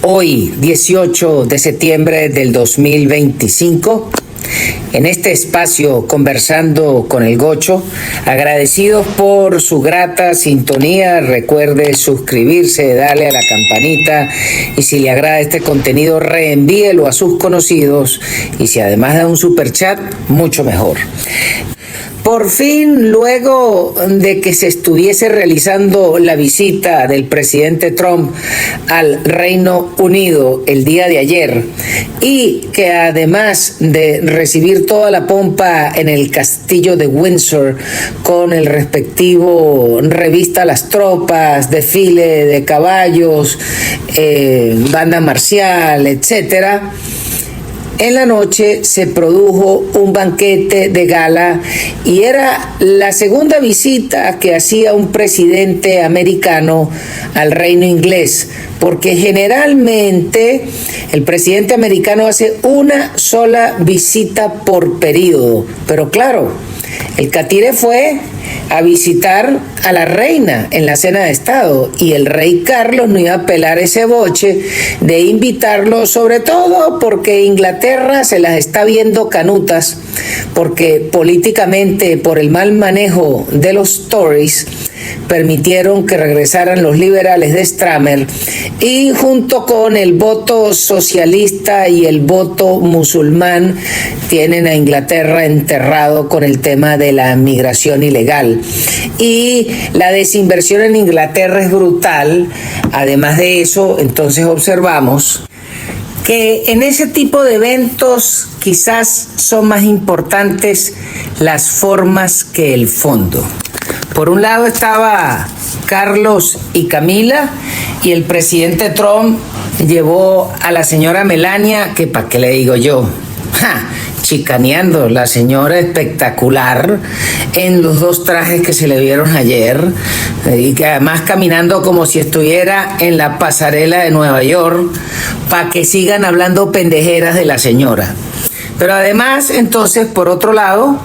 Hoy, 18 de septiembre del 2025, en este espacio conversando con el Gocho, agradecidos por su grata sintonía. Recuerde suscribirse, darle a la campanita y si le agrada este contenido reenvíelo a sus conocidos y si además da un super chat, mucho mejor. Por fin, luego de que se estuviese realizando la visita del presidente Trump al Reino Unido el día de ayer y que además de recibir toda la pompa en el castillo de Windsor con el respectivo revista a las tropas, desfile de caballos, banda marcial, etcétera, en la noche se produjo un banquete de gala y era la segunda visita que hacía un presidente americano al reino inglés, porque generalmente el presidente americano hace una sola visita por periodo. Pero claro, el catire fue a visitar a la reina en la cena de Estado y el rey Carlos no iba a pelar ese boche de invitarlo, sobre todo porque Inglaterra se las está viendo canutas, porque políticamente por el mal manejo de los Tories permitieron que regresaran los liberales de Stramer y junto con el voto socialista y el voto musulmán tienen a Inglaterra enterrado con el tema de la migración ilegal. Y la desinversión en Inglaterra es brutal. Además de eso, entonces observamos que en ese tipo de eventos quizás son más importantes las formas que el fondo. Por un lado estaba Carlos y Camila y el presidente Trump llevó a la señora Melania, que para qué le digo yo, chicaneando, la señora espectacular en los dos trajes que se le vieron ayer y que además caminando como si estuviera en la pasarela de Nueva York para que sigan hablando pendejeras de la señora. Pero además, entonces, por otro lado,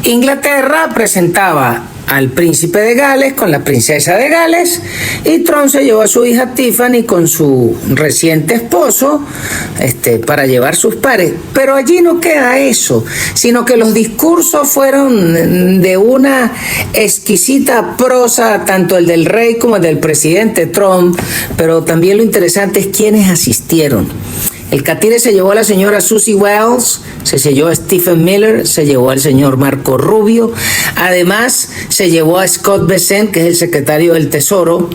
Inglaterra presentaba al príncipe de Gales con la princesa de Gales y Trump se llevó a su hija Tiffany con su reciente esposo para llevar sus pares. Pero allí no queda eso, sino que los discursos fueron de una exquisita prosa, tanto el del rey como el del presidente Trump, pero también lo interesante es quiénes asistieron. El catire se llevó a la señora Susie Wells, se llevó a Stephen Miller, se llevó al señor Marco Rubio, además se llevó a Scott Bessent, que es el secretario del Tesoro,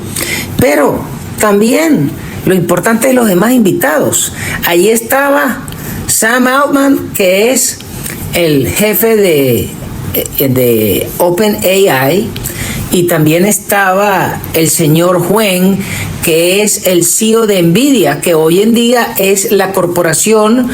pero también lo importante es los demás invitados. Allí estaba Sam Altman, que es el jefe de OpenAI, y también estaba el señor Huang, que es el CEO de Nvidia, que hoy en día es la corporación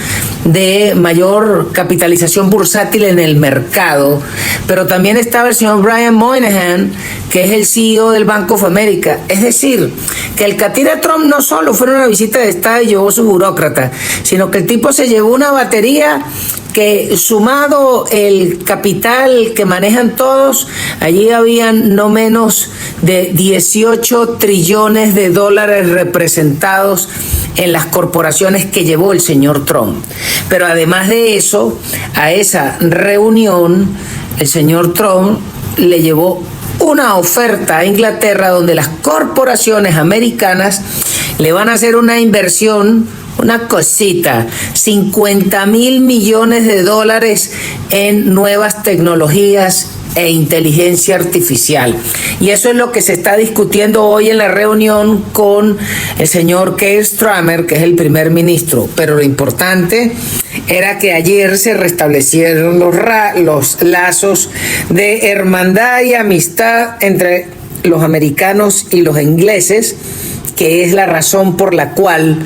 de mayor capitalización bursátil en el mercado. Pero también estaba el señor Brian Moynihan, que es el CEO del Bank of America. Es decir, que el catire Trump no solo fue una visita de Estado y llevó su burócrata, sino que el tipo se llevó una batería que, sumado el capital que manejan todos, allí habían no menos de 18 trillones de dólares representados en las corporaciones que llevó el señor Trump. Pero además de eso, a esa reunión, el señor Trump le llevó una oferta a Inglaterra donde las corporaciones americanas le van a hacer una inversión, una cosita, 50,000 millones de dólares en nuevas tecnologías e inteligencia artificial. Y eso es lo que se está discutiendo hoy en la reunión con el señor Keir Starmer, que es el primer ministro. Pero lo importante era que ayer se restablecieron los lazos de hermandad y amistad entre los americanos y los ingleses, que es la razón por la cual,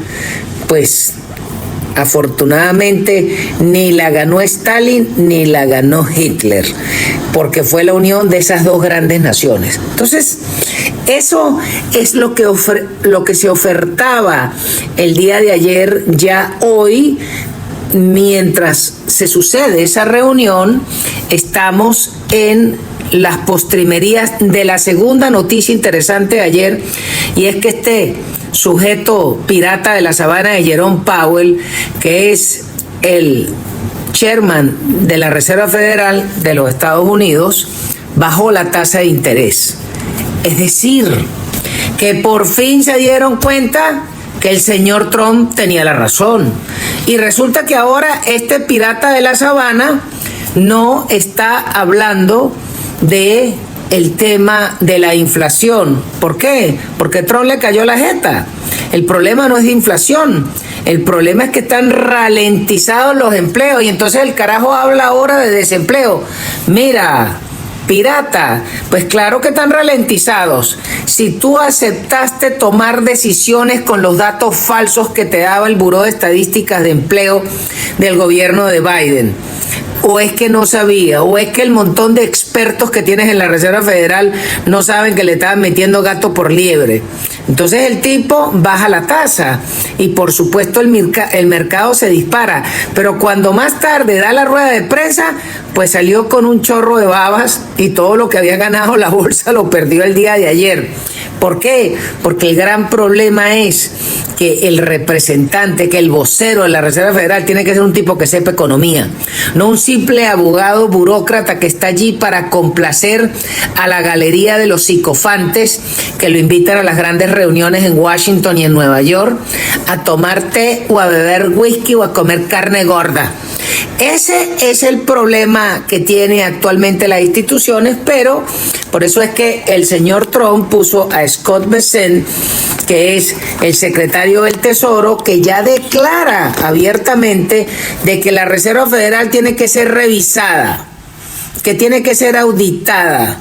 pues, afortunadamente ni la ganó Stalin ni la ganó Hitler, porque fue la unión de esas dos grandes naciones. Entonces, eso es lo que se ofertaba el día de ayer. Ya hoy, mientras se sucede esa reunión, estamos en las postrimerías de la segunda noticia interesante de ayer, y es que este sujeto pirata de la sabana de Jerome Powell, que es el chairman de la Reserva Federal de los Estados Unidos, bajó la tasa de interés. Es decir, que por fin se dieron cuenta que el señor Trump tenía la razón. Y resulta que ahora este pirata de la sabana no está hablando de el tema de la inflación. ¿Por qué? Porque Trump le cayó la jeta. El problema no es de inflación. El problema es que están ralentizados los empleos y entonces el carajo habla ahora de desempleo. Mira, pirata, pues claro que están ralentizados. Si tú aceptaste tomar decisiones con los datos falsos que te daba el Buró de Estadísticas de Empleo del gobierno de Biden, o es que no sabía, o es que el montón de expertos que tienes en la Reserva Federal no saben que le estaban metiendo gato por liebre. Entonces el tipo baja la tasa y por supuesto el mercado se dispara, pero cuando más tarde da la rueda de prensa, pues salió con un chorro de babas y todo lo que había ganado la bolsa lo perdió el día de ayer. ¿Por qué? Porque el gran problema es que el representante, que el vocero de la Reserva Federal tiene que ser un tipo que sepa economía, no un simple abogado burócrata que está allí para complacer a la galería de los psicofantes que lo invitan a las grandes reuniones en Washington y en Nueva York a tomar té o a beber whisky o a comer carne gorda. Ese es el problema que tiene actualmente las instituciones, pero por eso es que el señor Trump puso a Scott Bessent, que es el secretario del Tesoro, que ya declara abiertamente de que la Reserva Federal tiene que ser revisada, que tiene que ser auditada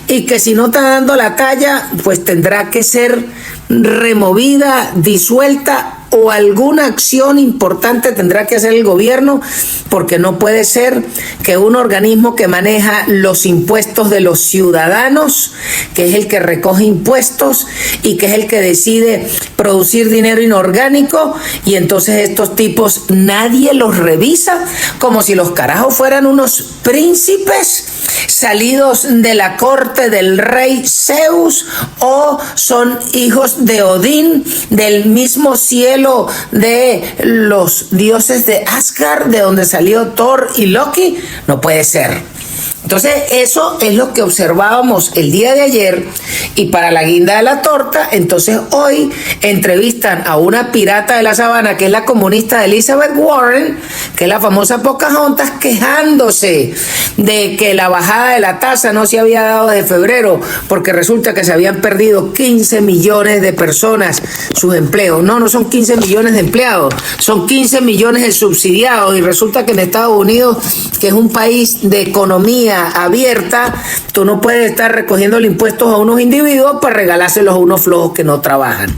y que si no está dando la talla, pues tendrá que ser removida, disuelta o alguna acción importante tendrá que hacer el gobierno, porque no puede ser que un organismo que maneja los impuestos de los ciudadanos, que es el que recoge impuestos y que es el que decide producir dinero inorgánico, y entonces estos tipos nadie los revisa, como si los carajos fueran unos príncipes salidos de la corte del rey Zeus, o son hijos de Odín, del mismo cielo de los dioses de Asgard, de donde salió Thor y Loki. No puede ser. Entonces eso es lo que observábamos el día de ayer, y para la guinda de la torta, entonces hoy entrevistan a una pirata de la sabana que es la comunista Elizabeth Warren, que es la famosa Pocahontas, quejándose de que la bajada de la tasa no se había dado desde febrero, porque resulta que se habían perdido 15 millones de personas sus empleos. No son 15 millones de empleados, son 15 millones de subsidiados, y resulta que en Estados Unidos, que es un país de economía abierta, tú no puedes estar recogiendo los impuestos a unos individuos para regalárselos a unos flojos que no trabajan.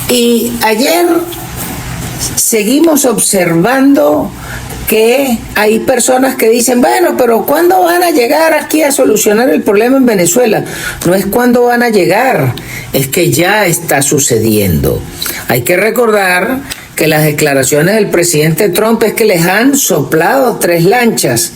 Y ayer seguimos observando que hay personas que dicen, bueno, pero ¿cuándo van a llegar aquí a solucionar el problema en Venezuela? No es cuándo van a llegar, es que ya está sucediendo. Hay que recordar que las declaraciones del presidente Trump es que les han soplado 3 lanchas,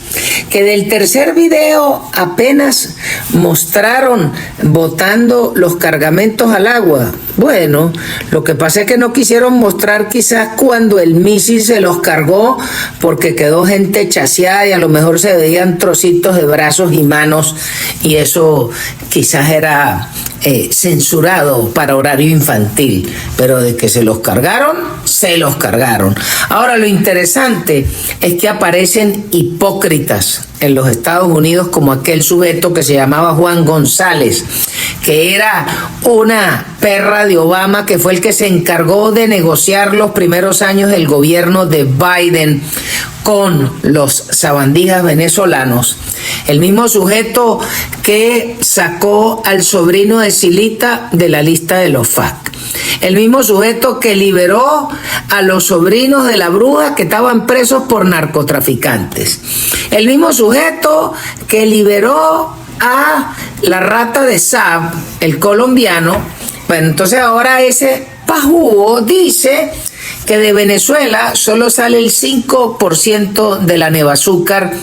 que del tercer video apenas mostraron botando los cargamentos al agua. Bueno, lo que pasa es que no quisieron mostrar quizás cuando el misil se los cargó, porque quedó gente chaseada y a lo mejor se veían trocitos de brazos y manos, y eso quizás era censurado para horario infantil, pero de que se los cargaron, se los cargaron. Ahora, lo interesante es que aparecen hipócritas en los Estados Unidos, como aquel sujeto que se llamaba Juan González, que era una perra de Obama, que fue el que se encargó de negociar los primeros años del gobierno de Biden con los sabandijas venezolanos. El mismo sujeto que sacó al sobrino de Silita de la lista de los FARC. El mismo sujeto que liberó a los sobrinos de la bruja que estaban presos por narcotraficantes. El mismo sujeto que liberó a la rata de Saab, el colombiano. Bueno, entonces ahora ese Pajugo dice que de Venezuela solo sale el 5% de la nevazúcar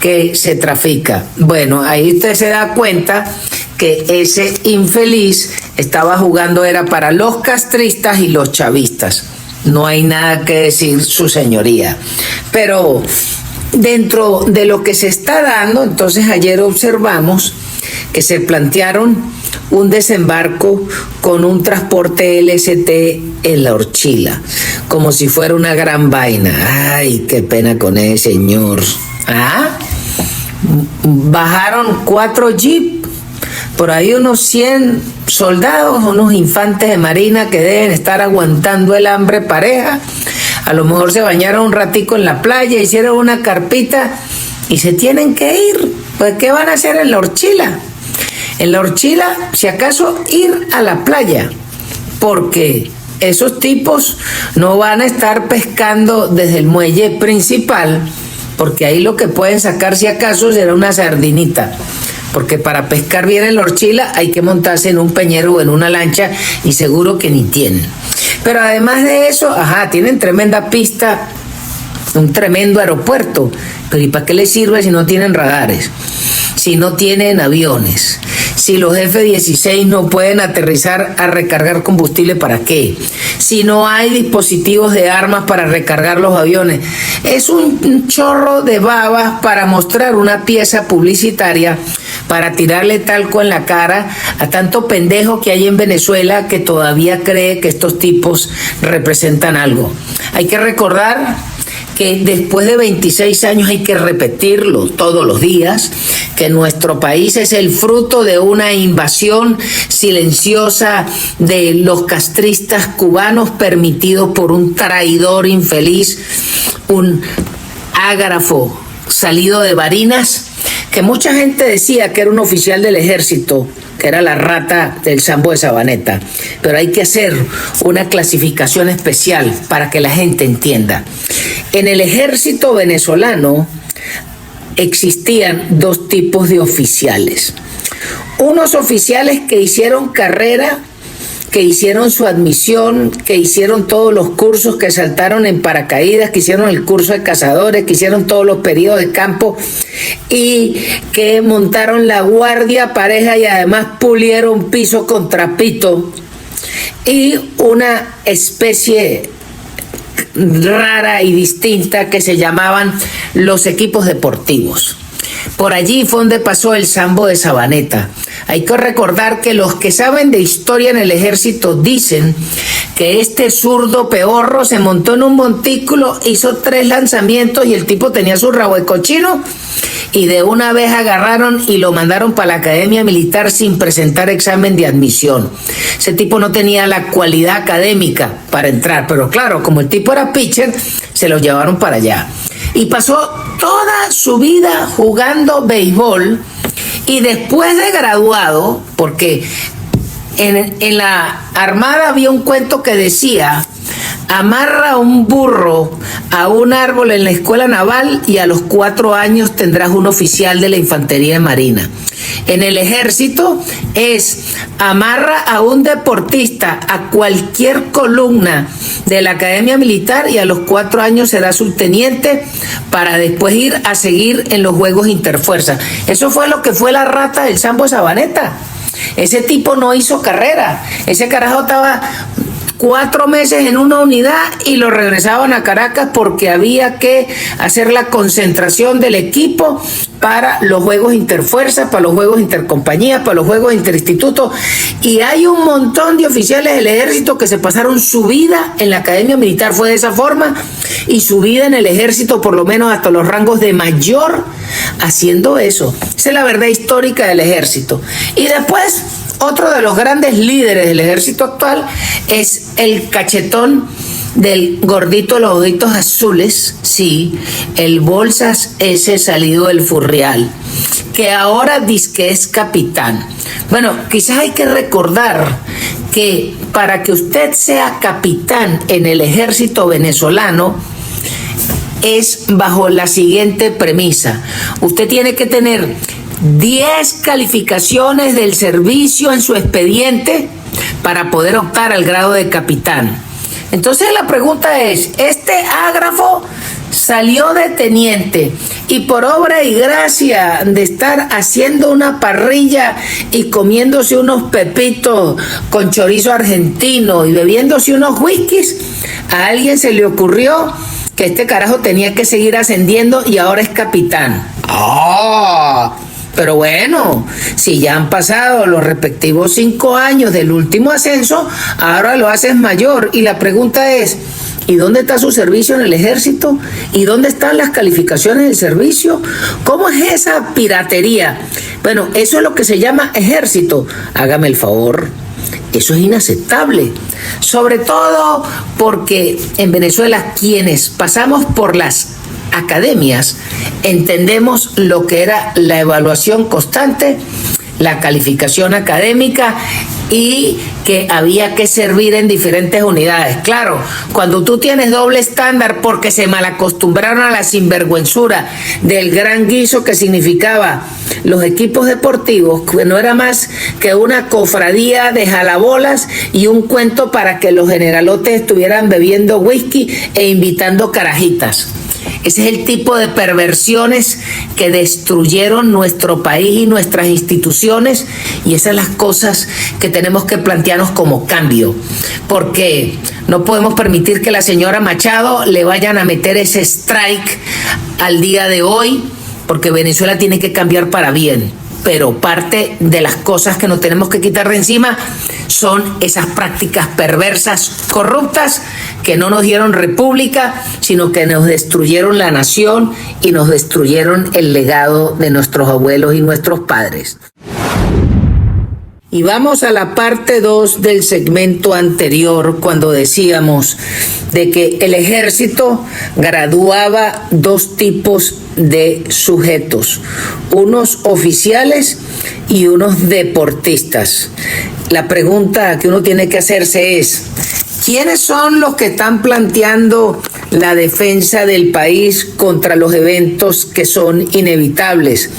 que se trafica. Bueno, ahí usted se da cuenta que ese infeliz estaba jugando era para los castristas y los chavistas. No hay nada que decir, su señoría. Pero dentro de lo que se está dando, entonces ayer observamos que se plantearon un desembarco con un transporte LST en la Horchila, como si fuera una gran vaina. Ay, qué pena con ese señor. Bajaron 4 jeeps, por ahí unos 100 soldados, unos infantes de marina que deben estar aguantando el hambre pareja. A lo mejor se bañaron un ratico en la playa, hicieron una carpita y se tienen que ir. Pues, ¿qué van a hacer en la Horchila? En la Horchila, si acaso, ir a la playa, porque esos tipos no van a estar pescando desde el muelle principal, porque ahí lo que pueden sacar, si acaso, será una sardinita. Porque para pescar bien en la Horchila hay que montarse en un peñero o en una lancha y seguro que ni tienen. Pero además de eso, tienen tremenda pista, un tremendo aeropuerto. Pero ¿y para qué les sirve si no tienen radares? Si no tienen aviones, si los F-16 no pueden aterrizar a recargar combustible, ¿para qué? Si no hay dispositivos de armas para recargar los aviones. Es un chorro de babas para mostrar una pieza publicitaria, para tirarle talco en la cara a tanto pendejo que hay en Venezuela que todavía cree que estos tipos representan algo. Hay que recordar que después de 26 años hay que repetirlo todos los días, que nuestro país es el fruto de una invasión silenciosa de los castristas cubanos permitidos por un traidor infeliz, un ágrafo salido de Barinas, que mucha gente decía que era un oficial del ejército, que era la rata del Sambo de Sabaneta. Pero hay que hacer una clasificación especial para que la gente entienda. En el ejército venezolano existían 2 tipos de oficiales. Unos oficiales que hicieron carrera, que hicieron su admisión, que hicieron todos los cursos, que saltaron en paracaídas, que hicieron el curso de cazadores, que hicieron todos los periodos de campo y que montaron la guardia pareja y además pulieron piso con trapito, y una especie rara y distinta que se llamaban los equipos deportivos. Por allí fue donde pasó el Sambo de Sabaneta. Hay que recordar que los que saben de historia en el ejército dicen que este zurdo peorro se montó en un montículo, hizo 3 lanzamientos y el tipo tenía su rabo de cochino, y de una vez agarraron y lo mandaron para la academia militar sin presentar examen de admisión. Ese tipo no tenía la cualidad académica para entrar, pero claro, como el tipo era pitcher, se lo llevaron para allá. Y pasó toda su vida jugando béisbol, y después de graduado, porque en la Armada había un cuento que decía: amarra un burro a un árbol en la escuela naval y a los 4 años tendrás un oficial de la infantería de marina. En el ejército es: amarra a un deportista a cualquier columna de la academia militar y a los 4 años será subteniente para después ir a seguir en los juegos interfuerzas. Eso fue lo que fue la rata del Sambo de Sabaneta. Ese tipo no hizo carrera. Ese carajo estaba 4 meses en una unidad y lo regresaban a Caracas porque había que hacer la concentración del equipo para los juegos interfuerzas, para los juegos intercompañías, para los juegos interinstitutos. Y hay un montón de oficiales del ejército que se pasaron su vida en la academia militar, fue de esa forma, y su vida en el ejército, por lo menos hasta los rangos de mayor, haciendo eso. Esa es la verdad histórica del ejército. Y después, otro de los grandes líderes del ejército actual es el cachetón del gordito de los ojitos azules, sí, el Bolsas ese salido del Furrial, que ahora dice que es capitán. Bueno, quizás hay que recordar que para que usted sea capitán en el ejército venezolano es bajo la siguiente premisa: usted tiene que tener 10 calificaciones del servicio en su expediente, para poder optar al grado de capitán. Entonces la pregunta es, este ágrafo salió de teniente y por obra y gracia de estar haciendo una parrilla y comiéndose unos pepitos con chorizo argentino y bebiéndose unos whiskies, a alguien se le ocurrió que este carajo tenía que seguir ascendiendo y ahora es capitán. ¡Ah! Pero bueno, si ya han pasado los respectivos 5 años del último ascenso, ahora lo haces mayor. Y la pregunta es, ¿y dónde está su servicio en el ejército? ¿Y dónde están las calificaciones del servicio? ¿Cómo es esa piratería? Bueno, eso es lo que se llama ejército. Hágame el favor. Eso es inaceptable. Sobre todo porque en Venezuela quienes pasamos por las academias entendemos lo que era la evaluación constante, la calificación académica y que había que servir en diferentes unidades. Claro, cuando tú tienes doble estándar porque se malacostumbraron a la sinvergüenzura del gran guiso que significaba los equipos deportivos, que no era más que una cofradía de jalabolas y un cuento para que los generalotes estuvieran bebiendo whisky e invitando carajitas. Ese es el tipo de perversiones que destruyeron nuestro país y nuestras instituciones, y esas son las cosas que tenemos que plantearnos como cambio, porque no podemos permitir que la señora Machado le vayan a meter ese strike al día de hoy, porque Venezuela tiene que cambiar para bien. Pero parte de las cosas que nos tenemos que quitar de encima son esas prácticas perversas, corruptas, que no nos dieron república, sino que nos destruyeron la nación y nos destruyeron el legado de nuestros abuelos y nuestros padres. Y vamos a la parte 2 del segmento anterior, cuando decíamos de que el ejército graduaba 2 tipos de sujetos, unos oficiales y unos deportistas. La pregunta que uno tiene que hacerse es, ¿quiénes son los que están planteando la defensa del país contra los eventos que son inevitables?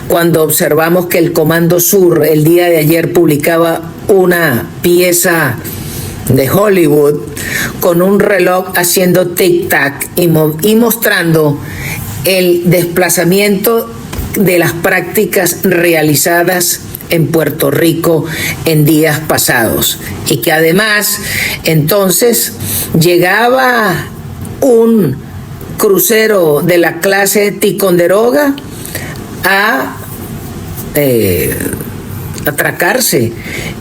Cuando observamos que el Comando Sur el día de ayer publicaba una pieza de Hollywood con un reloj haciendo tic-tac y mostrando el desplazamiento de las prácticas realizadas en Puerto Rico en días pasados, y que además entonces llegaba un crucero de la clase Ticonderoga a atracarse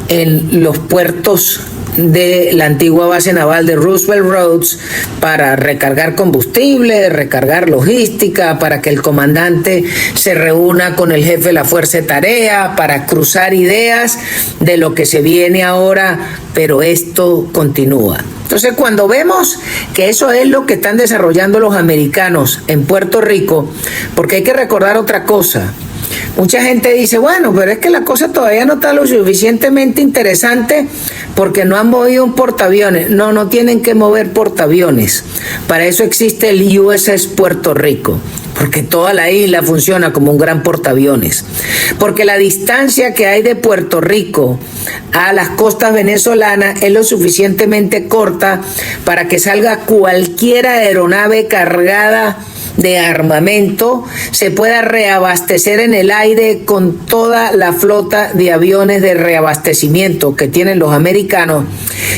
en los puertos de la antigua base naval de Roosevelt Roads para recargar combustible, recargar logística, para que el comandante se reúna con el jefe de la fuerza de tarea, para cruzar ideas de lo que se viene ahora, pero esto continúa. Entonces, cuando vemos que eso es lo que están desarrollando los americanos en Puerto Rico, porque hay que recordar otra cosa. Mucha gente dice, bueno, pero es que la cosa todavía no está lo suficientemente interesante porque no han movido un portaaviones. No tienen que mover portaaviones. Para eso existe el USS Puerto Rico, porque toda la isla funciona como un gran portaaviones. Porque la distancia que hay de Puerto Rico a las costas venezolanas es lo suficientemente corta para que salga cualquier aeronave cargada de armamento, se pueda reabastecer en el aire con toda la flota de aviones de reabastecimiento que tienen los americanos,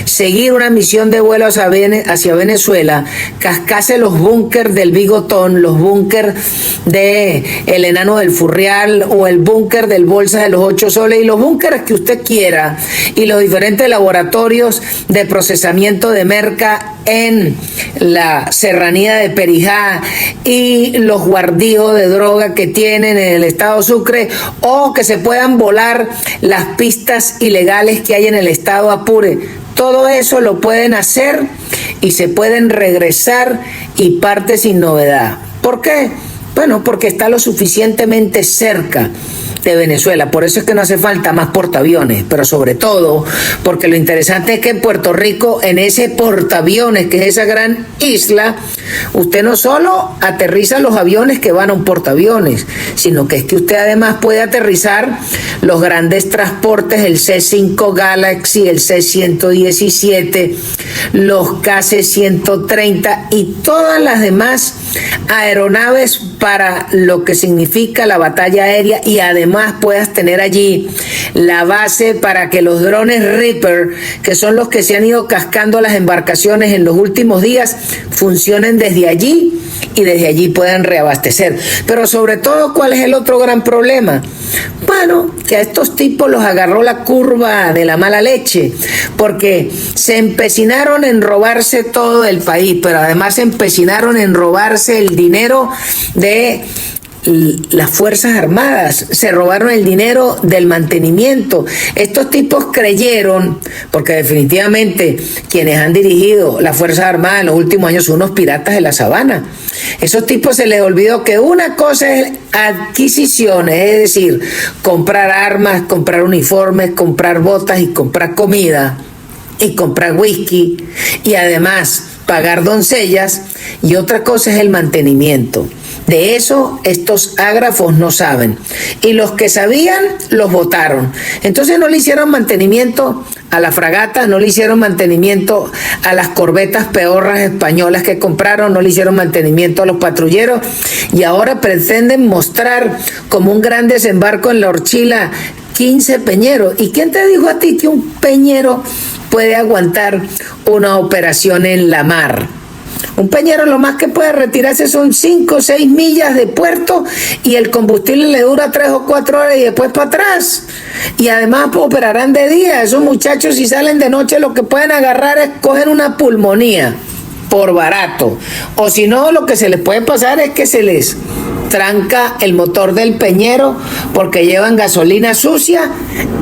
seguir una misión de vuelo hacia Venezuela, cascarse los búnkers del Bigotón, los búnkers de el Enano del Furrial o el búnker del Bolsa de los 8 Soles y los búnkers que usted quiera, y los diferentes laboratorios de procesamiento de merca en la serranía de Perijá y los guardijos de droga que tienen en el estado Sucre, o que se puedan volar las pistas ilegales que hay en el estado Apure. Todo eso lo pueden hacer y se pueden regresar y parte sin novedad. ¿Por qué? Bueno, porque está lo suficientemente cerca. de Venezuela. Por eso es que no hace falta más portaaviones, pero sobre todo porque lo interesante es que en Puerto Rico, en ese portaaviones, que es esa gran isla, usted no solo aterriza los aviones que van a un portaaviones, sino que es que usted además puede aterrizar los grandes transportes, el C-5 Galaxy, el C-117, los KC-130 y todas las demás aeronaves para lo que significa la batalla aérea, y además puedas tener allí la base para que los drones Reaper, que son los que se han ido cascando las embarcaciones en los últimos días, funcionen desde allí y desde allí puedan reabastecer. Pero sobre todo, ¿cuál es el otro gran problema? Bueno, que a estos tipos los agarró la curva de la mala leche, porque se empecinaron en robarse todo el país, pero además se empecinaron en robarse el dinero de las Fuerzas Armadas, se robaron el dinero del mantenimiento. Estos tipos creyeron, porque definitivamente quienes han dirigido las Fuerzas Armadas en los últimos años son unos piratas de la sabana. Esos tipos se les olvidó que una cosa es adquisiciones, es decir, comprar armas, comprar uniformes, comprar botas y comprar comida y comprar whisky y además pagar doncellas, y otra cosa es el mantenimiento. De eso estos ágrafos no saben, y los que sabían los votaron. Entonces no le hicieron mantenimiento a la fragata, no le hicieron mantenimiento a las corbetas peorras españolas que compraron, no le hicieron mantenimiento a los patrulleros, y ahora pretenden mostrar como un gran desembarco en la Orchila 15 peñeros. ¿Y quién te dijo a ti que un peñero puede aguantar una operación en la mar? Un peñero lo más que puede retirarse son 5 o 6 millas de puerto, y el combustible le dura 3 o 4 horas y después para atrás. Y además operarán de día. Esos muchachos, si salen de noche, lo que pueden agarrar es coger una pulmonía por barato. O si no, lo que se les puede pasar es que se les tranca el motor del peñero porque llevan gasolina sucia,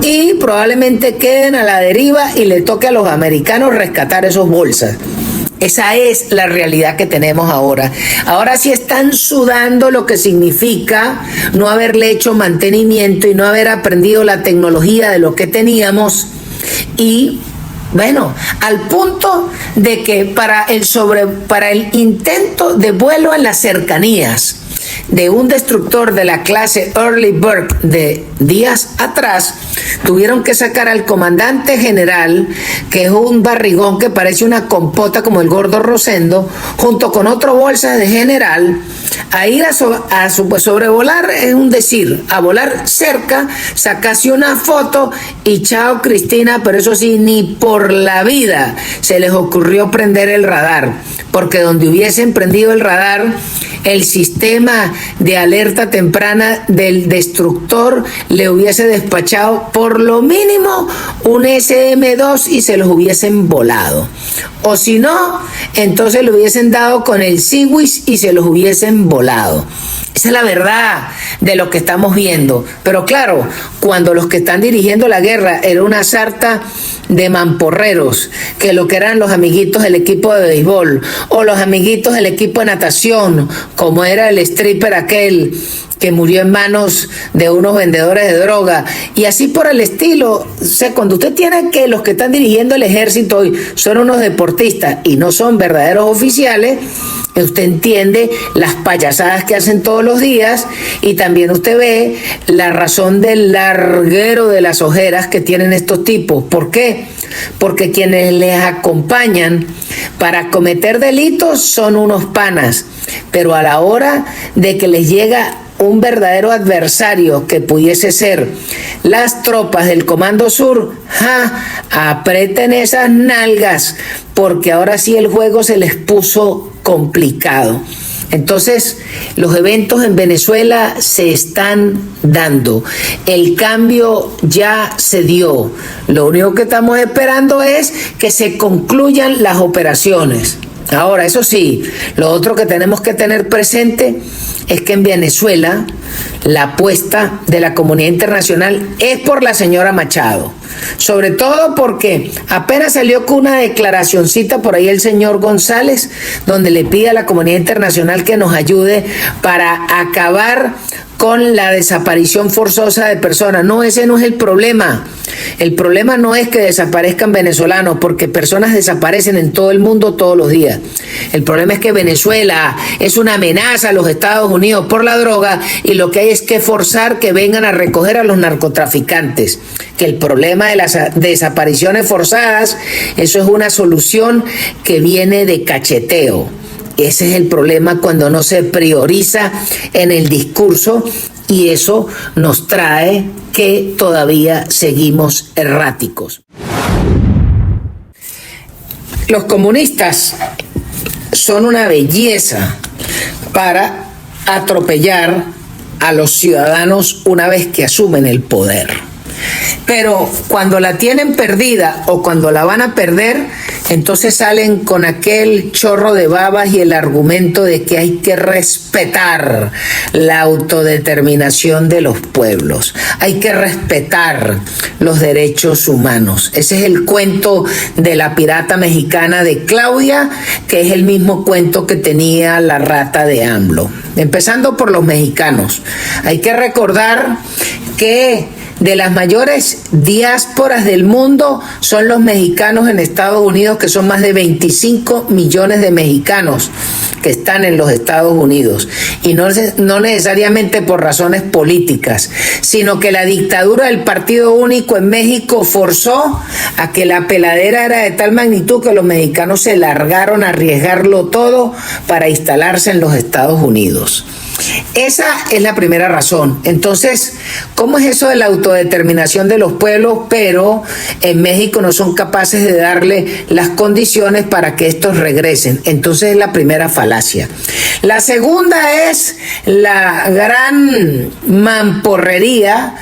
y probablemente queden a la deriva y le toque a los americanos rescatar esos bolsas. Esa es la realidad que tenemos ahora. Ahora sí están sudando lo que significa no haberle hecho mantenimiento y no haber aprendido la tecnología de lo que teníamos. Y bueno, al punto de que para el intento de vuelo en las cercanías de un destructor de la clase Early Bird de días atrás, tuvieron que sacar al comandante general, que es un barrigón que parece una compota como el gordo Rosendo, junto con otro bolsa de general, a ir a sobrevolar, es un decir, a volar cerca, sacarse una foto y chao Cristina, pero eso sí, ni por la vida se les ocurrió prender el radar, porque donde hubiesen prendido el radar, el sistema de alerta temprana del destructor le hubiese despachado por lo mínimo un SM-2 y se los hubiesen volado. O si no, entonces le hubiesen dado con el Seawis y se los hubiesen volado. Esa es la verdad de lo que estamos viendo. Pero claro, cuando los que están dirigiendo la guerra era una sarta de mamporreros, que lo que eran los amiguitos del equipo de béisbol o los amiguitos del equipo de natación, como era el stripper aquel que murió en manos de unos vendedores de droga, y así por el estilo. O sea, cuando usted tiene que los que están dirigiendo el ejército hoy son unos deportistas y no son verdaderos oficiales, usted entiende las payasadas que hacen todos los días, y también usted ve la razón del larguero de las ojeras que tienen estos tipos. ¿Por qué? Porque quienes les acompañan para cometer delitos son unos panas, pero a la hora de que les llega un verdadero adversario que pudiese ser las tropas del Comando Sur, aprieten esas nalgas, porque ahora sí el juego se les puso complicado. Entonces, los eventos en Venezuela se están dando. El cambio ya se dio. Lo único que estamos esperando es que se concluyan las operaciones. Ahora, eso sí, lo otro que tenemos que tener presente es que en Venezuela la apuesta de la comunidad internacional es por la señora Machado. Sobre todo porque apenas salió con una declaracioncita por ahí el señor González, donde le pide a la comunidad internacional que nos ayude para acabar con la desaparición forzosa de personas. No, ese no es el problema. El problema no es que desaparezcan venezolanos, porque personas desaparecen en todo el mundo todos los días. El problema es que Venezuela es una amenaza a los Estados Unidos por la droga y lo que hay es que forzar que vengan a recoger a los narcotraficantes. Que el problema de las desapariciones forzadas, eso es una solución que viene de cacheteo. Ese es el problema cuando no se prioriza en el discurso, y eso nos trae que todavía seguimos erráticos. Los comunistas son una belleza para atropellar a los ciudadanos una vez que asumen el poder. Pero cuando la tienen perdida o cuando la van a perder, entonces salen con aquel chorro de babas y el argumento de que hay que respetar la autodeterminación de los pueblos, hay que respetar los derechos humanos. Ese es el cuento de la pirata mexicana de Claudia, que es el mismo cuento que tenía la rata de AMLO. Empezando por los mexicanos, hay que recordar que de las mayores diásporas del mundo son los mexicanos en Estados Unidos, que son más de 25 millones de mexicanos que están en los Estados Unidos, y no necesariamente por razones políticas, sino que la dictadura del partido único en México forzó a que la peladera era de tal magnitud que los mexicanos se largaron a arriesgarlo todo para instalarse en los Estados Unidos. Esa es la primera razón. Entonces, ¿cómo es eso de la autodeterminación de los pueblos, pero en México no son capaces de darle las condiciones para que estos regresen? Entonces es la primera falacia. La segunda es la gran mamporrería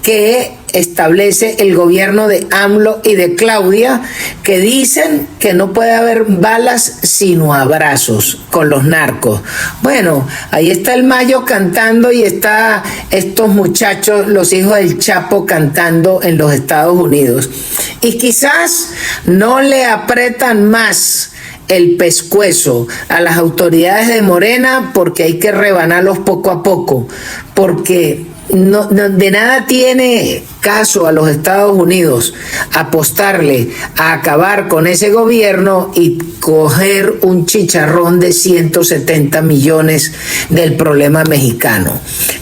que establece el gobierno de AMLO y de Claudia, que dicen que no puede haber balas sino abrazos con los narcos. Bueno, ahí está el Mayo cantando y está estos muchachos, los hijos del Chapo, cantando en los Estados Unidos. Y quizás no le apretan más el pescuezo a las autoridades de Morena, porque hay que rebanarlos poco a poco, porque no, de nada tiene caso a los Estados Unidos apostarle a acabar con ese gobierno y coger un chicharrón de 170 millones del problema mexicano.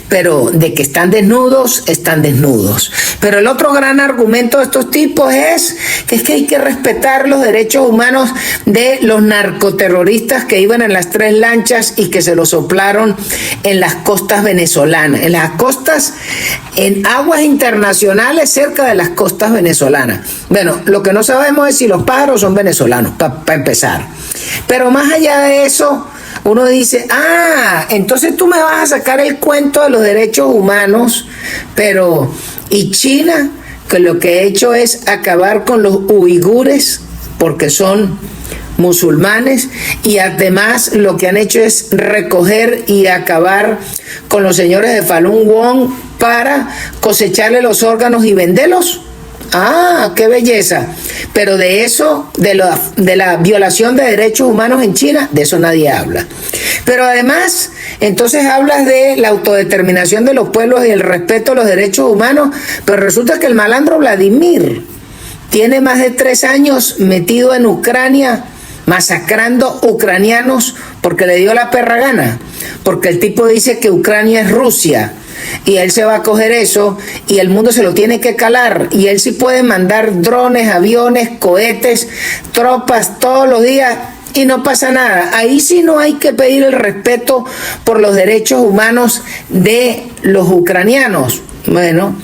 Pero de que están desnudos, están desnudos. Pero el otro gran argumento de estos tipos es que hay que respetar los derechos humanos de los narcoterroristas que iban en las 3 lanchas y que se los soplaron en las costas venezolanas, en las costas, en aguas internacionales cerca de las costas venezolanas. Bueno, lo que no sabemos es si los pájaros son venezolanos, para empezar. Pero más allá de eso, uno dice, entonces tú me vas a sacar el cuento de los derechos humanos, pero ¿y China? Que lo que ha hecho es acabar con los uigures porque son musulmanes, y además lo que han hecho es recoger y acabar con los señores de Falun Gong para cosecharle los órganos y venderlos. ¡Qué belleza! Pero de eso, de la violación de derechos humanos en China, de eso nadie habla. Pero además, entonces hablas de la autodeterminación de los pueblos y el respeto a los derechos humanos, pero resulta que el malandro Vladimir tiene más de 3 años metido en Ucrania, masacrando ucranianos porque le dio la perra gana, porque el tipo dice que Ucrania es Rusia, y él se va a coger eso y el mundo se lo tiene que calar, y él sí puede mandar drones, aviones, cohetes, tropas todos los días y no pasa nada. Ahí sí no hay que pedir el respeto por los derechos humanos de los ucranianos. Bueno,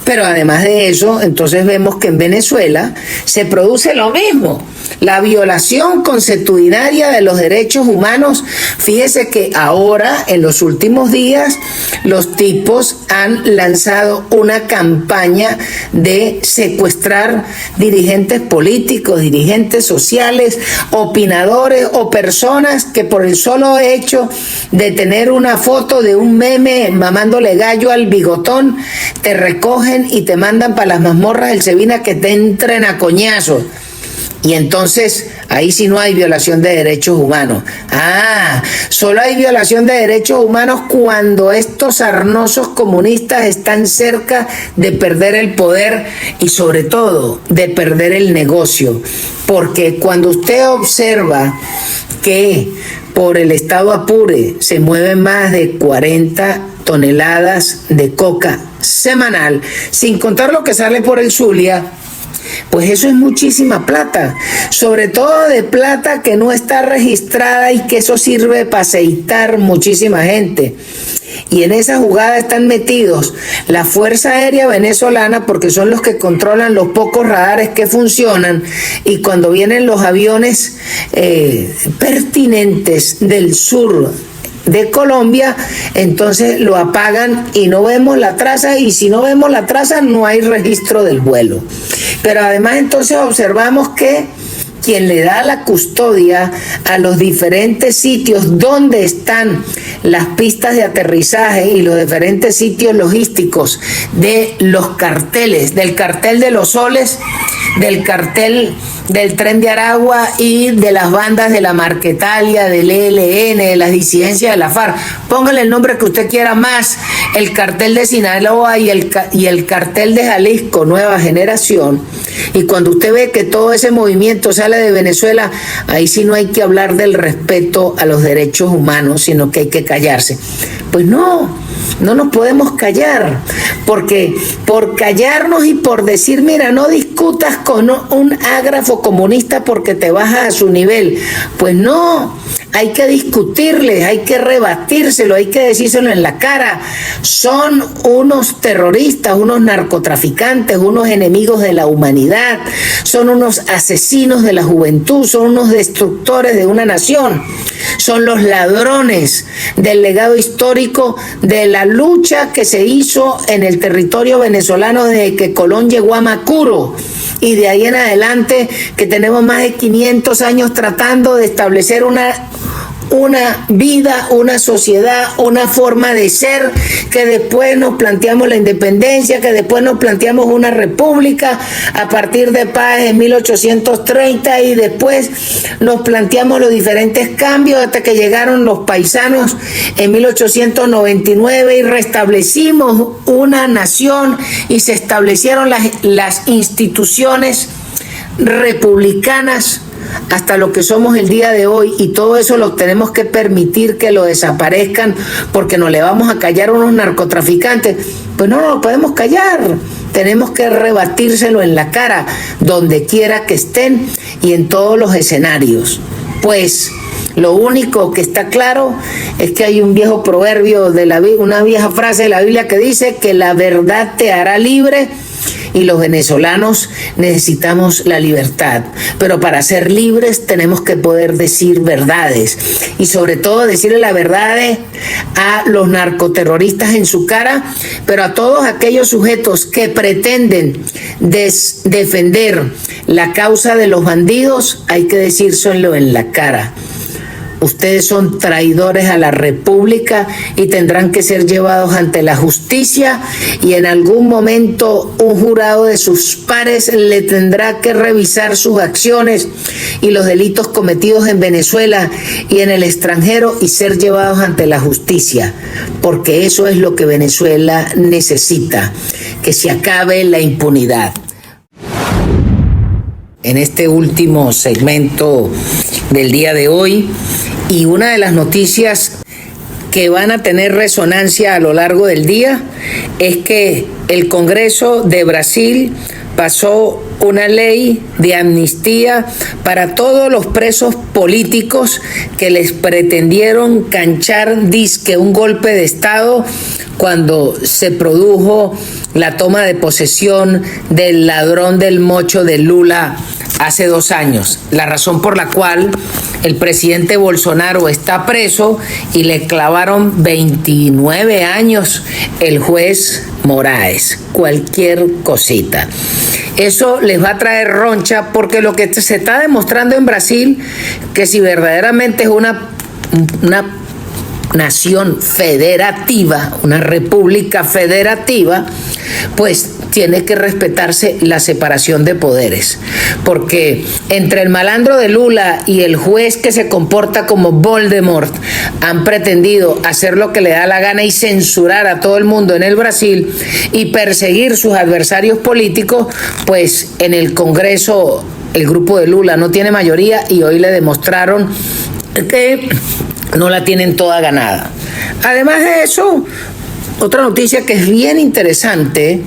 Pero además de eso, entonces vemos que en Venezuela se produce lo mismo, la violación consuetudinaria de los derechos humanos. Fíjese que ahora, en los últimos días, los tipos han lanzado una campaña de secuestrar dirigentes políticos, dirigentes sociales, opinadores o personas que por el solo hecho de tener una foto de un meme mamándole gallo al bigotón, te recogen y te mandan para las mazmorras del Sevina que te entren a coñazos. Y entonces ahí sí no hay violación de derechos humanos. Solo hay violación de derechos humanos cuando estos sarnosos comunistas están cerca de perder el poder y sobre todo de perder el negocio. Porque cuando usted observa que por el estado Apure se mueven más de 40 toneladas de coca semanal, sin contar lo que sale por el Zulia, pues eso es muchísima plata, sobre todo de plata que no está registrada y que eso sirve para aceitar muchísima gente. Y en esa jugada están metidos la Fuerza Aérea Venezolana, porque son los que controlan los pocos radares que funcionan, y cuando vienen los aviones pertinentes del sur de Colombia, entonces lo apagan y no vemos la traza, y si no vemos la traza no hay registro del vuelo. Pero además entonces observamos que quien le da la custodia a los diferentes sitios donde están las pistas de aterrizaje y los diferentes sitios logísticos de los carteles, del cartel de los soles, del cartel del Tren de Aragua y de las bandas de la Marquetalia, del ELN, de las disidencias de la FARC. Póngale el nombre que usted quiera más, el cartel de Sinaloa y el cartel de Jalisco, Nueva Generación. Y cuando usted ve que todo ese movimiento sale de Venezuela, ahí sí no hay que hablar del respeto a los derechos humanos, sino que hay que callarse. Pues no nos podemos callar, porque por callarnos y por decir, mira, no discutas con un ágrafo comunista porque te bajas a su nivel, pues no, hay que discutirles, hay que rebatírselo, hay que decírselo en la cara. Son unos terroristas, unos narcotraficantes, unos enemigos de la humanidad, son unos asesinos de la juventud, son unos destructores de una nación, son los ladrones del legado histórico de la lucha que se hizo en el territorio venezolano desde que Colón llegó a Macuro, y de ahí en adelante que tenemos más de 500 años tratando de establecer una vida, una sociedad, una forma de ser, que después nos planteamos la independencia, que después nos planteamos una república a partir de Paz en 1830, y después nos planteamos los diferentes cambios hasta que llegaron los paisanos en 1899 y restablecimos una nación y se establecieron las instituciones republicanas hasta lo que somos el día de hoy, y todo eso lo tenemos que permitir que lo desaparezcan porque no le vamos a callar a unos narcotraficantes. Pues no lo podemos callar, tenemos que rebatírselo en la cara donde quiera que estén y en todos los escenarios. Pues lo único que está claro es que hay un viejo proverbio de la Biblia, una vieja frase de la Biblia que dice que la verdad te hará libre, y los venezolanos necesitamos la libertad, pero para ser libres tenemos que poder decir verdades, y sobre todo decirle la verdad a los narcoterroristas en su cara, pero a todos aquellos sujetos que pretenden defender la causa de los bandidos hay que decírselo en la cara. Ustedes son traidores a la República y tendrán que ser llevados ante la justicia, y en algún momento un jurado de sus pares le tendrá que revisar sus acciones y los delitos cometidos en Venezuela y en el extranjero y ser llevados ante la justicia, porque eso es lo que Venezuela necesita, que se acabe la impunidad. En este último segmento del día de hoy, y una de las noticias que van a tener resonancia a lo largo del día es que el Congreso de Brasil pasó una ley de amnistía para todos los presos políticos que les pretendieron canchar dizque un golpe de Estado cuando se produjo la toma de posesión del ladrón del mocho de Lula hace 2 años. La razón por la cual el presidente Bolsonaro está preso y le clavaron 29 años el juez Moraes. Cualquier cosita. Eso les va a traer roncha porque lo que se está demostrando en Brasil, que si verdaderamente es una nación federativa, una república federativa, pues tiene que respetarse la separación de poderes, porque entre el malandro de Lula y el juez que se comporta como Voldemort han pretendido hacer lo que le da la gana y censurar a todo el mundo en el Brasil y perseguir sus adversarios políticos. Pues en el Congreso el grupo de Lula no tiene mayoría y hoy le demostraron que no la tienen toda ganada. Además de eso, otra noticia que es bien interesante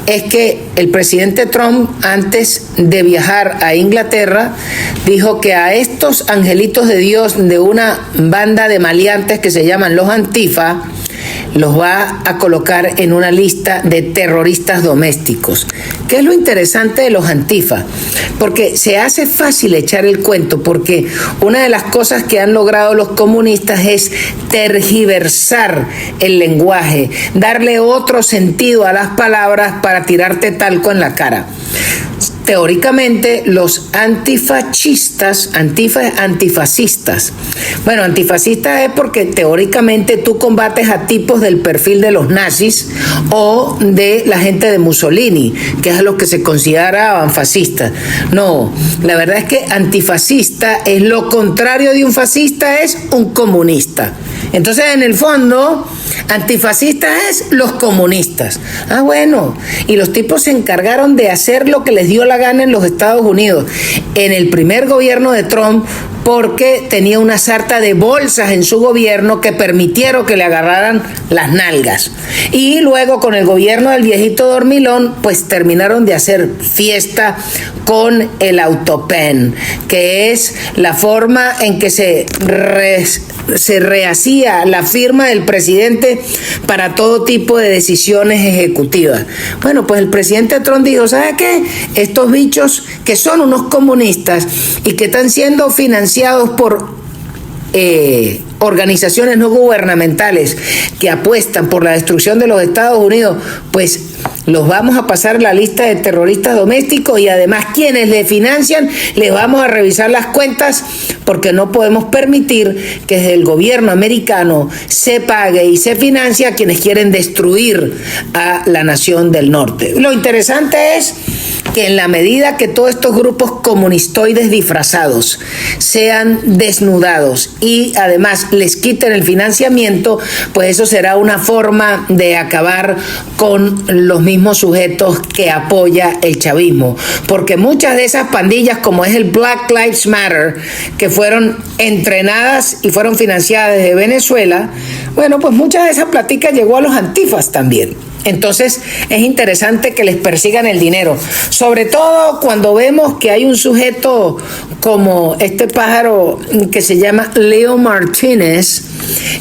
es que el presidente Trump, antes de viajar a Inglaterra, dijo que a estos angelitos de Dios de una banda de maleantes que se llaman los Antifa, los va a colocar en una lista de terroristas domésticos. ¿Qué es lo interesante de los Antifa? Porque se hace fácil echar el cuento, porque una de las cosas que han logrado los comunistas es tergiversar el lenguaje, darle otro sentido a las palabras para tirarte talco en la cara. Teóricamente, los antifascistas, antifascistas. Bueno, antifascistas es porque teóricamente tú combates a tipos del perfil de los nazis o de la gente de Mussolini, que es a los que se consideraban fascistas. No, la verdad es que antifascista es lo contrario de un fascista, es un comunista. Entonces, en el fondo, antifascistas es los comunistas. Ah, bueno, y los tipos se encargaron de hacer lo que les dio la gana en los Estados Unidos, en el primer gobierno de Trump, porque tenía una sarta de bolsas en su gobierno que permitieron que le agarraran las nalgas. Y luego con el gobierno del viejito dormilón, pues terminaron de hacer fiesta con el autopen, que es la forma en que se rehacía la firma del presidente para todo tipo de decisiones ejecutivas. Bueno, pues el presidente Trump dijo, ¿sabe qué? Estos bichos que son unos comunistas y que están siendo financiados por organizaciones no gubernamentales que apuestan por la destrucción de los Estados Unidos, pues los vamos a pasar a la lista de terroristas domésticos y además quienes le financian les vamos a revisar las cuentas, porque no podemos permitir que desde el gobierno americano se pague y se financie a quienes quieren destruir a la nación del norte. Lo interesante es que en la medida que todos estos grupos comunistoides disfrazados sean desnudados y además les quiten el financiamiento, pues eso será una forma de acabar con los mismos sujetos que apoya el chavismo, porque muchas de esas pandillas, como es el Black Lives Matter, que fueron entrenadas y fueron financiadas desde Venezuela, bueno, pues muchas de esas pláticas llegó a los antifas también. Entonces es interesante que les persigan el dinero, sobre todo cuando vemos que hay un sujeto como este pájaro que se llama Leo Martínez,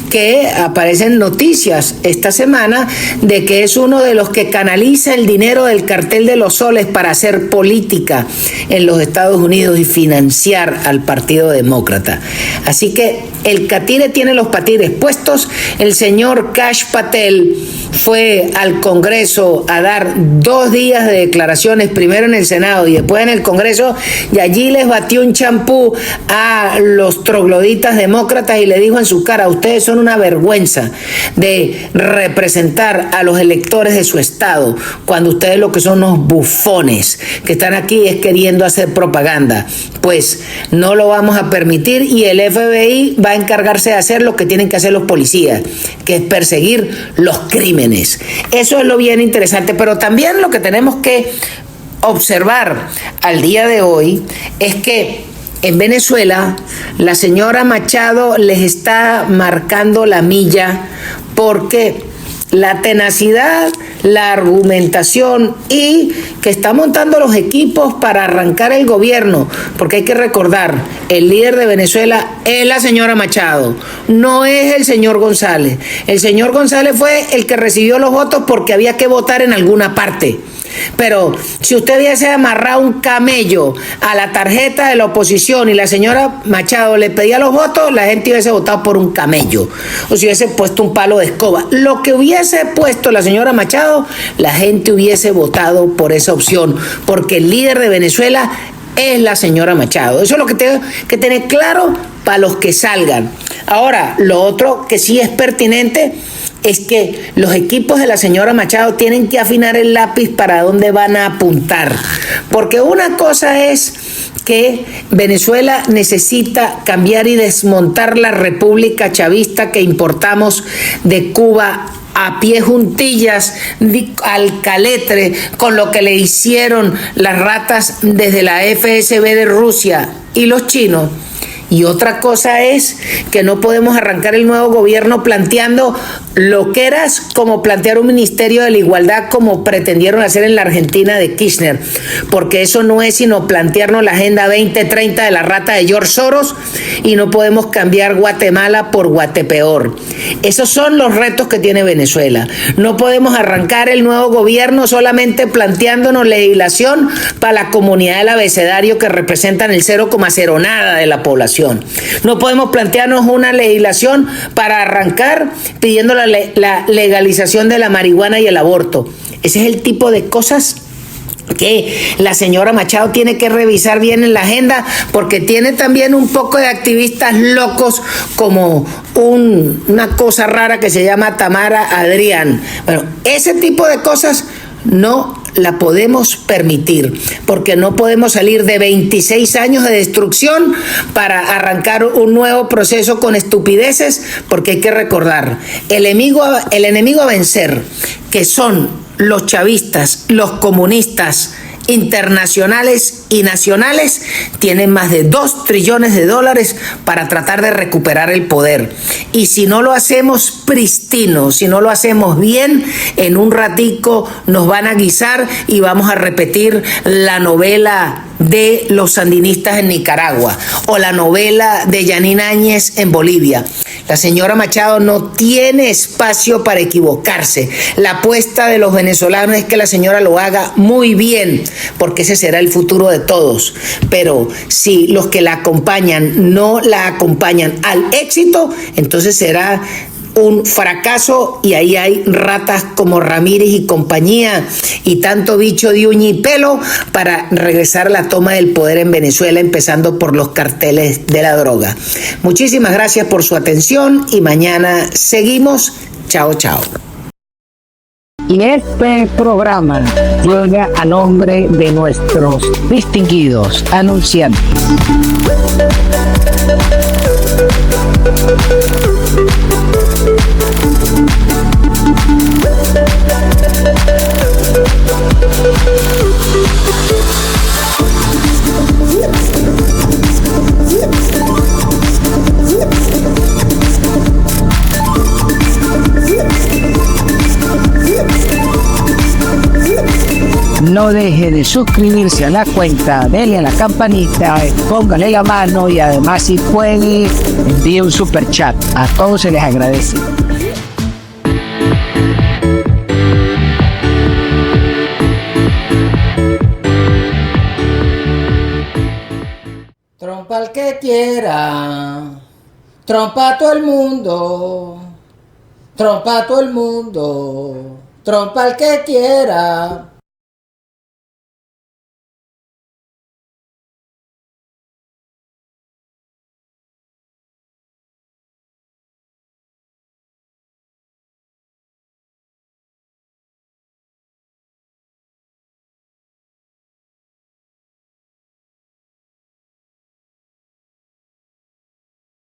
que aparece en noticias esta semana de que es uno de los que canaliza el dinero del cartel de los soles para hacer política en los Estados Unidos y financiar al Partido Demócrata. Así que el catire tiene los patines puestos. El señor Kash Patel fue al Congreso a dar 2 días de declaraciones, primero en el Senado y después en el Congreso, y allí les batió un champú a los trogloditas demócratas y le dijo en su cara: ustedes son una vergüenza de representar a los electores de su estado, cuando ustedes lo que son unos bufones que están aquí es queriendo hacer propaganda. Pues no lo vamos a permitir, y el FBI va a encargarse de hacer lo que tienen que hacer los policías, que es perseguir los crímenes. Eso es lo bien interesante, pero también lo que tenemos que observar al día de hoy es que en Venezuela, la señora Machado les está marcando la milla porque la tenacidad, la argumentación y que está montando los equipos para arrancar el gobierno, porque hay que recordar, el líder de Venezuela es la señora Machado, no es el señor González. El señor González fue el que recibió los votos porque había que votar en alguna parte. Pero si usted hubiese amarrado un camello a la tarjeta de la oposición y la señora Machado le pedía los votos, la gente hubiese votado por un camello o si hubiese puesto un palo de escoba. Lo que hubiese puesto la señora Machado, la gente hubiese votado por esa opción, porque el líder de Venezuela es la señora Machado. Eso es lo que tengo que tener claro para los que salgan. Ahora, lo otro que sí es pertinente es que los equipos de la señora Machado tienen que afinar el lápiz para dónde van a apuntar. Porque una cosa es que Venezuela necesita cambiar y desmontar la república chavista que importamos de Cuba a pie juntillas, al caletre, con lo que le hicieron las ratas desde la FSB de Rusia y los chinos. Y otra cosa es que no podemos arrancar el nuevo gobierno planteando loqueras como plantear un ministerio de la igualdad como pretendieron hacer en la Argentina de Kirchner, porque eso no es sino plantearnos la Agenda 2030 de la rata de George Soros y no podemos cambiar Guatemala por Guatepeor. Esos son los retos que tiene Venezuela. No podemos arrancar el nuevo gobierno solamente planteándonos legislación para la comunidad del abecedario que representan el 0,0 nada de la población. No podemos plantearnos una legislación para arrancar pidiendo la legalización de la marihuana y el aborto. Ese es el tipo de cosas que la señora Machado tiene que revisar bien en la agenda, porque tiene también un poco de activistas locos como una cosa rara que se llama Tamara Adrián. Bueno, ese tipo de cosas no la podemos permitir, porque no podemos salir de 26 años de destrucción para arrancar un nuevo proceso con estupideces, porque hay que recordar, el enemigo a vencer, que son los chavistas, los comunistas, internacionales y nacionales, tienen más de 2 trillones de dólares para tratar de recuperar el poder. Y si no lo hacemos pristino, si no lo hacemos bien, en un ratico nos van a guisar y vamos a repetir la novela de los sandinistas en Nicaragua o la novela de Yanine Áñez en Bolivia. La señora Machado no tiene espacio para equivocarse. La apuesta de los venezolanos es que la señora lo haga muy bien, porque ese será el futuro de todos. Pero si los que la acompañan no la acompañan al éxito, entonces será un fracaso, y ahí hay ratas como Ramírez y compañía y tanto bicho de uña y pelo para regresar a la toma del poder en Venezuela, empezando por los carteles de la droga. Muchísimas gracias por su atención y mañana seguimos. Chao, chao. Y este programa llega a nombre de nuestros distinguidos anunciantes. No deje de suscribirse a la cuenta, dele a la campanita, póngale la mano y además si puede envíe un super chat. A todos se les agradece. Trompa al que quiera, trompa a todo el mundo, trompa a todo el mundo, trompa al que quiera.